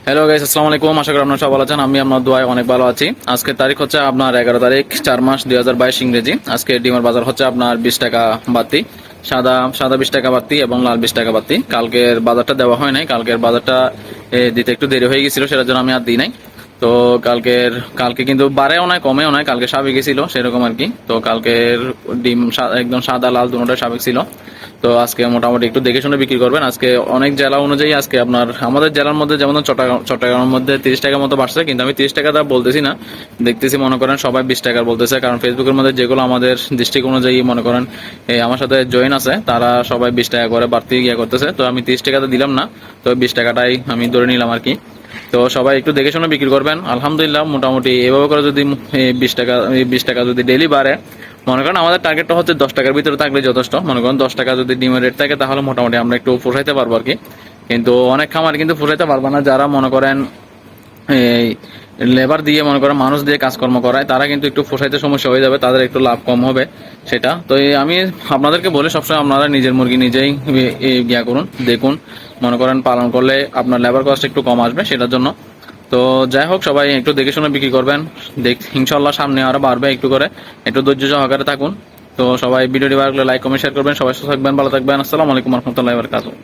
Hello guys, আসসালামু আলাইকুম। আশা করি আপনারা সবাই ভালো আছেন। আমি আপনার দোয়ায় অনেক ভালো আছি। আজকে তারিখ হচ্ছে আপনার 11 তারিখ 4 মাস 2022 ইংরেজি। আজকে ডিমের বাজার হচ্ছে আপনার 20 টাকা বাতি, সাদা সাদা 20 টাকা বাতি এবং লাল 20 টাকা বাতি। কালকের বাজারটা দেওয়া হয় নাই, কালকের বাজারটা দিতে একটু দেরি হয়ে গেছিল, সেটার জন্য আমি আর দিই নাই। তো কালকে কিন্তু বাড়েও নয় কমেও নয়, কালকে স্বাভাবিকই ছিল সেরকম আর কি। তো কালকের ডিম একদম সাদা লাল দুটোটাই স্বাভাবিক ছিল। তো আজকে মোটামুটি একটু দেখে শুনে বিক্রি করবেন। আজকে অনেক জেলা অনুযায়ী আজকে আপনার আমাদের জেলার মধ্যে যেমন চট্টগ্রামের মধ্যে 30 টাকার মতো বাড়ছে, কিন্তু আমি 30 টাকা তা বলতেছি না, দেখতেছি মনে করেন সবাই 20 টাকার বলতেছে। কারণ ফেসবুকের মধ্যে যেগুলো আমাদের ডিস্ট্রিক্ট অনুযায়ী মনে করেন আমার সাথে জয়েন আছে, তারা সবাই 20 টাকা করে বাড়তি ইয়ে করতেছে। তো আমি 30 টাকাতে দিলাম না, তো 20 টাকাটাই আমি ধরে নিলাম আর কি। তো সবাই একটু দেখে শুনে বিক্রি করবেন। আলহামদুলিল্লাহ মোটামুটি এভাবে করে যদি 20 টাকা যদি ডেইলি বাড়ে, মনে করেন আমাদের টার্গেটটা হচ্ছে 10 টাকার ভিতরে থাকলে যথেষ্ট। মনে করেন 10 টাকা যদি ডিমের রেট থাকে, তাহলে মোটামুটি আমরা একটু পোষাইতে পারবো আর কি। কিন্তু অনেক খামার কিন্তু পোষাইতে পারবে না, যারা মনে করেন এই লেবার দিয়ে মনে করেন মানুষ দিয়ে কাজকর্ম করায়, তারা কিন্তু একটু পোষাইতে সমস্যা হয়ে যাবে, তাদের একটু লাভ কম হবে সেটা। তো আমি আপনাদেরকে বলি সবসময় আপনারা নিজের মুরগি নিজেই ইয়া করুন, দেখুন। মনে করেন পালন করলে আপনার লেবার কস্ট একটু কম আসবে সেটার জন্য। তো যাই হোক, সবাই একটু দেখে শুনে বিক্রি করবেন। ইনশাল্লাহ সামনে আরো বাড়বে একটু করে, একটু ধৈর্য সহকারে থাকুন। তো সবাই ভিডিওটি ভালো লাগলে লাইক কমেন্ট শেয়ার করবেন। সবাই সুস্থ থাকবেন, ভালো থাকবেন। আসসালামু আলাইকুম রহমতুল্লাহি ওয়া বারাকাতুহু।